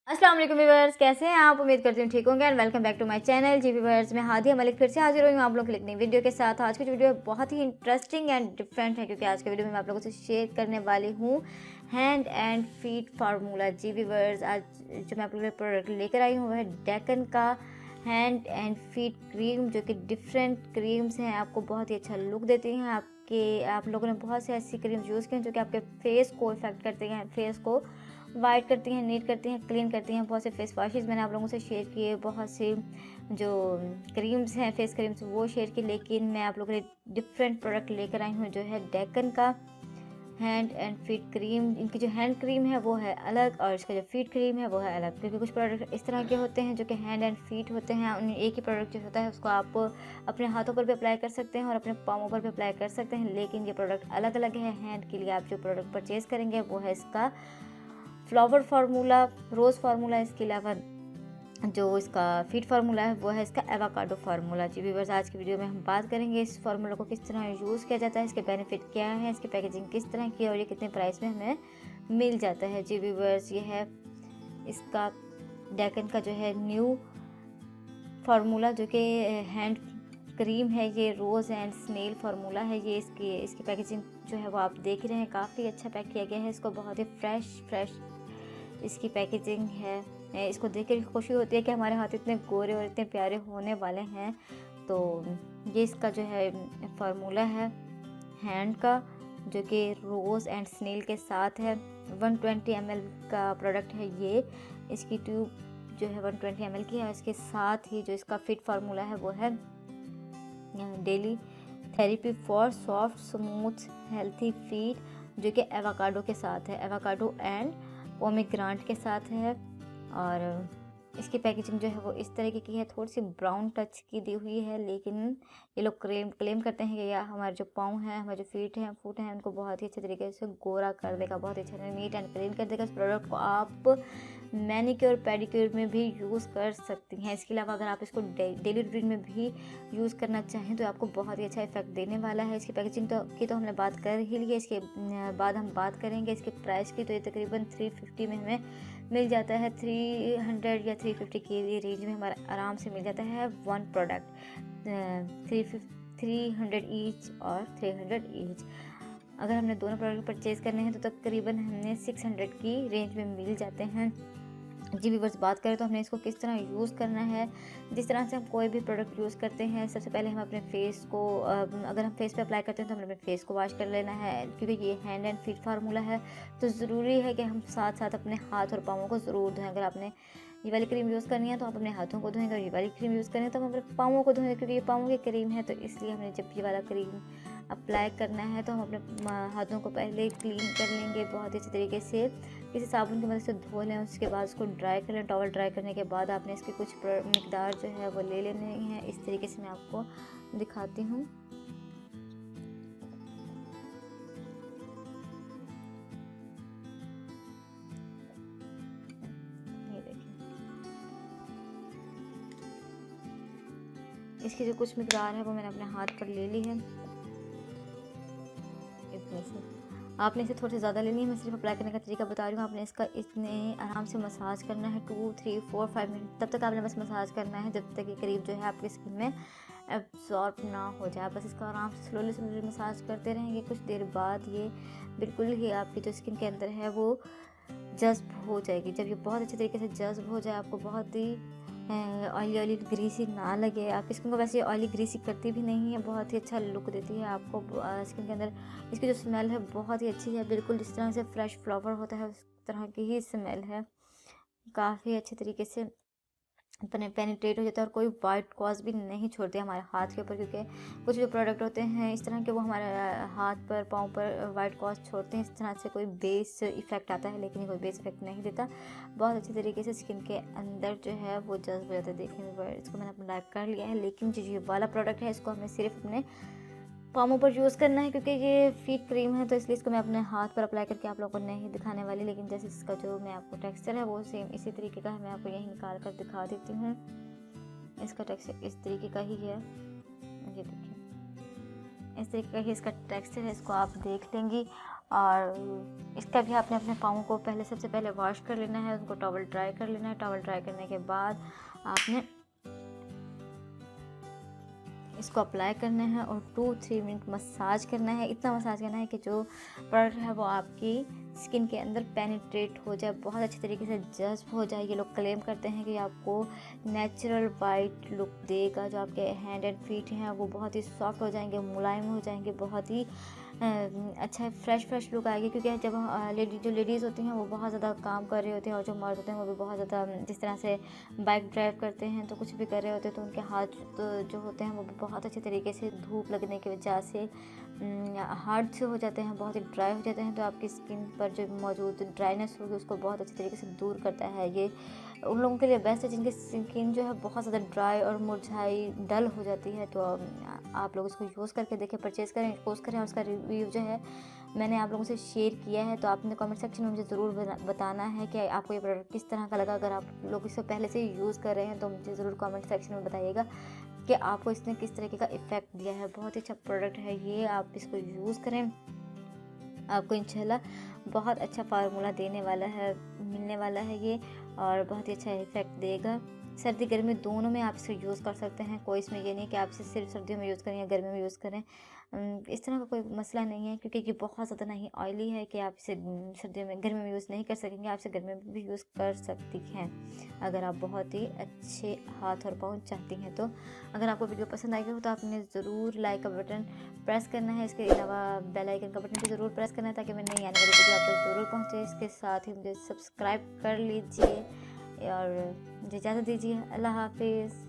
अस्सलाम वालेकुम व्यूअर्स, कैसे हैं आप? उम्मीद करती हूँ ठीक होंगे and welcome back to my channel ji viewers. मैं हादिया मलिक फिर से हाजिर हुई हूँ आप लोगों के लिए एक नई वीडियो के साथ। आज की जो वीडियो बहुत ही इंटरेस्टिंग एंड डिफरेंट है क्योंकि आज के वीडियो में मैं आप लोगों से शेयर करने वाली हूँ hand and feet formula. Ji viewers, आज जो मैं आप लोगों के प्रोडक्ट लेकर आई हूँ वह है डेकन का हैंड एंड फीट क्रीम, जो कि डिफरेंट क्रीम्स हैं, आपको बहुत ही अच्छा लुक देती हैं। आप लोगों ने बहुत से ऐसी क्रीम्स यूज़ की हैं जो कि आपके फेस को इफेक्ट करती हैं, फेस को वाइट करती हैं, नीट करती हैं, क्लीन करती हैं। बहुत से फेस वॉशेज़ मैंने आप लोगों से शेयर किए, बहुत से जो क्रीम्स हैं फेस क्रीम्स वो शेयर की, लेकिन मैं आप लोगों के लिए डिफरेंट प्रोडक्ट लेकर आई हूँ जो है डेकन का हैंड एंड फीट क्रीम। इनकी जो हैंड क्रीम है वो है अलग और इसका जो फीट क्रीम है वो है अलग, क्योंकि कुछ प्रोडक्ट इस तरह के होते हैं जो कि हैंड एंड फीट होते हैं। उन एक ही प्रोडक्ट जो होता है उसको आप अपने हाथों पर भी अप्लाई कर सकते हैं और अपने पाँवों पर भी अप्लाई कर सकते हैं, लेकिन ये प्रोडक्ट अलग अलग है। हैंड के लिए आप जो प्रोडक्ट परचेज़ करेंगे वो है इसका फ्लावर फार्मूला, रोज़ फार्मूला। इसके अलावा जो इसका फीट फार्मूला है वो है इसका एवोकाडो फार्मूला। जी व्यूअर्स, आज की वीडियो में हम बात करेंगे इस फार्मूला को किस तरह यूज़ किया जाता है, इसके बेनिफिट क्या है, इसकी पैकेजिंग किस तरह की है और ये कितने प्राइस में हमें मिल जाता है। जी व्यूअर्स, ये है इसका डेकन का जो है न्यू फार्मूला जो कि हैंड क्रीम है। ये रोज़ एंड स्नेल फार्मूला है। ये इसकी पैकेजिंग जो है वो आप देख रहे हैं, काफ़ी अच्छा पैक किया गया है। इसको बहुत ही फ्रेश इसकी पैकेजिंग है। इसको देख कर खुशी होती है कि हमारे हाथ इतने गोरे और इतने प्यारे होने वाले हैं। तो ये इसका जो है फार्मूला है हैंड का, जो कि रोज़ एंड स्नेल के साथ है। 120 ml का प्रोडक्ट है ये। इसकी ट्यूब जो है 120 ml की है। इसके साथ ही जो इसका फिट फार्मूला है वो है daily therapy for soft smooth healthy feet, जो कि एवोकाडो के साथ है, एवोकाडो एंड पोमेग्रानेट के साथ है। और इसकी पैकेजिंग जो है वो इस तरीके की है, थोड़ी सी ब्राउन टच की दी हुई है, लेकिन ये लोग क्लेम करते हैं कि यह हमारे जो पाँव हैं, हमारे जो फुट हैं उनको बहुत ही अच्छे तरीके से गोरा कर देगा, बहुत ही अच्छा नीट एंड क्लीन कर देगा। इस प्रोडक्ट को आप मैनिक्योर पेडिक्योर में भी यूज़ कर सकती हैं। इसके अलावा अगर आप इसको डेली रूटीन में भी यूज़ करना चाहें तो आपको बहुत ही अच्छा इफेक्ट देने वाला है। इसकी पैकेजिंग तो हमने बात कर ही ली है। इसके बाद हम बात करेंगे इसके प्राइस की। तो ये तकरीबन 350 में हमें मिल जाता है। 300 या 350 की रेंज में हमारा आराम से मिल जाता है वन प्रोडक्ट। 300 ईच और 300 ईच। अगर हमने दोनों प्रोडक्ट परचेज़ करने हैं तो तकरीबन हमें 600 की रेंज में मिल जाते हैं। जी व्यूअर्स, बात करें तो हमने इसको किस तरह यूज़ करना है। जिस तरह से हम कोई भी प्रोडक्ट यूज़ करते हैं, सबसे पहले हम अपने फेस को अगर हम फेस पे अप्लाई करते हैं तो हमें अपने फेस को वॉश कर लेना है, क्योंकि ये हैंड एंड फीट फार्मूला है तो ज़रूरी है कि हम साथ साथ अपने हाथ और पाँवों को ज़रूर धोएं। अगर आपने ये वाली क्रीम यूज़ करनी है तो आप अपने हाथों को धोएंगे, और ये वाली क्रीम यूज़ करनी है तो हम अपने पाँवों को धोएंगे, क्योंकि ये पाँवों की क्रीम है। तो इसलिए हमने जब ये वाला क्रीम अप्लाई करना है तो हम अपने हाथों को पहले क्लीन कर लेंगे बहुत ही अच्छे तरीके से, किसी साबुन की मदद से धो लें। उसके बाद उसको ड्राई कर लें। टॉवल ड्राई करने के बाद आपने इसकी कुछ मिकदार जो है वो ले लेने हैं। इस तरीके से मैं आपको दिखाती हूँ। ये देखिए, इसकी जो कुछ मिकदार है वो मैंने अपने हाथ पर ले ली है। इतने से आपने इसे थोड़ी सी ज़्यादा लेनी है। मैं सिर्फ अप्लाई करने का तरीका बता रही हूँ। आपने इसका इतने आराम से मसाज करना है 2, 3, 4, 5 मिनट तब तक आपने बस मसाज करना है जब तक ये करीब जो है आपकी स्किन में एब्जॉर्ब ना हो जाए। बस इसका आराम से स्लोली मसाज करते रहेंगे। कुछ देर बाद ये बिल्कुल ही आपकी जो स्किन के अंदर है वो जज़्ब हो जाएगी। जब ये बहुत अच्छे तरीके से जज़्ब हो जाए, आपको बहुत ही ऑयली ग्रीसी ना लगे। आपकी स्किन को वैसे ऑयली ग्रीसी करती भी नहीं है, बहुत ही अच्छा लुक देती है आपको स्किन के अंदर। इसकी जो स्मेल है बहुत ही अच्छी है, बिल्कुल जिस तरह से फ्रेश फ्लावर होता है उस तरह की ही स्मेल है। काफ़ी अच्छे तरीके से पेनिट्रेट हो जाता है और कोई वाइट कॉज भी नहीं छोड़ते हमारे हाथ के ऊपर, क्योंकि कुछ जो प्रोडक्ट होते हैं इस तरह के वो हमारे हाथ पर पाँव पर वाइट कॉज छोड़ते हैं। इस तरह से कोई बेस इफ़ेक्ट आता है, लेकिन ये कोई बेस इफ़ेक्ट नहीं देता। बहुत अच्छे तरीके से स्किन के अंदर जो है वो जज्ब हो जाता है। देखने में इसको मैंने अपना लाइक कर लिया है, लेकिन जो ये वाला प्रोडक्ट है इसको हमें सिर्फ अपने पामों पर यूज़ करना है, क्योंकि ये फीट क्रीम है तो इसलिए इसको मैं अपने हाथ पर अप्लाई करके आप लोगों को नहीं दिखाने वाली। लेकिन जैसे इसका जो मैं आपको टेक्सचर है वो सेम इसी तरीके का है। मैं आपको यही निकाल कर दिखा देती हूँ। इसका टेक्सचर इस तरीके का ही है, ये देखिए इस तरीके का ही इसका टेक्सचर है, इसको आप देख लेंगी। और इसका भी आपने अपने पाँव को पहले सबसे पहले वॉश कर लेना है, उनको टॉवल ड्राई कर लेना है। टॉवल ड्राई करने के बाद आपने इसको अप्लाई करना है और 2-3 मिनट मसाज करना है। इतना मसाज करना है कि जो प्रोडक्ट है वो आपकी स्किन के अंदर पेनिट्रेट हो जाए, बहुत अच्छे तरीके से जज्ब हो जाए। ये लोग क्लेम करते हैं कि आपको नेचुरल वाइट लुक देगा। जो आपके हैंड एंड फीट हैं वो बहुत ही सॉफ्ट हो जाएंगे, मुलायम हो जाएंगे, बहुत ही अच्छा फ्रेश लुक आएगी। क्योंकि जब जो लेडीज़ होती हैं वो बहुत ज़्यादा काम कर रही होती हैं और जो मर्द होते हैं वो भी बहुत ज़्यादा जिस तरह से बाइक ड्राइव करते हैं तो कुछ भी कर रहे होते हैं तो उनके हाथ जो होते हैं वो बहुत अच्छे तरीके से धूप लगने की वजह से हार्ड से हो जाते हैं, बहुत ही ड्राई हो जाते हैं। तो आपकी स्किन पर जो मौजूद ड्राइनेस होगी उसको बहुत अच्छे तरीके से दूर करता है। ये उन लोगों के लिए बेस्ट है जिनकी स्किन जो है बहुत ज़्यादा ड्राई और मुरझाई डल हो जाती है। तो आप लोग इसको यूज़ करके देखें, परचेज़ करें, यूज़ करें और उसका रिव्यू जो है मैंने आप लोगों से शेयर किया है। तो आपने कमेंट सेक्शन में मुझे ज़रूर बताना है कि आपको ये प्रोडक्ट किस तरह का लगा। अगर आप लोग इसको पहले से यूज़ कर रहे हैं तो मुझे ज़रूर कमेंट सेक्शन में बताइएगा कि आपको इसने किस तरीके का इफ़ेक्ट दिया है। बहुत ही अच्छा प्रोडक्ट है ये, आप इसको यूज़ करें, आपको इंशाल्लाह बहुत अच्छा फार्मूला मिलने वाला है ये और बहुत ही अच्छा इफ़ेक्ट देगा। सर्दी गर्मी दोनों में आप इसे यूज़ कर सकते हैं। कोई इसमें ये नहीं कि आप इसे सिर्फ सर्दियों में यूज़ करें या गर्मियों में यूज़ करें, इस तरह का कोई मसला नहीं है। क्योंकि ये बहुत ज़्यादा नहीं ऑयली है कि आप इसे सर्दियों में गर्मियों में यूज़ नहीं कर सकेंगे, आप इसे गर्मियों में भी यूज़ कर सकती हैं अगर आप बहुत ही अच्छे हाथ और पाँव चाहती हैं तो। अगर आपको वीडियो पसंद आई हो तो आपने ज़रूर लाइक का बटन प्रेस करना है। इसके अलावा बेल आइकन का बटन भी ज़रूर प्रेस करना है ताकि मैं नई आने वाली वीडियो आप तक ज़रूर पहुँचे। इसके साथ ही मुझे सब्सक्राइब कर लीजिए और मुझे इजाज़त दीजिए। अल्लाह हाफिज़।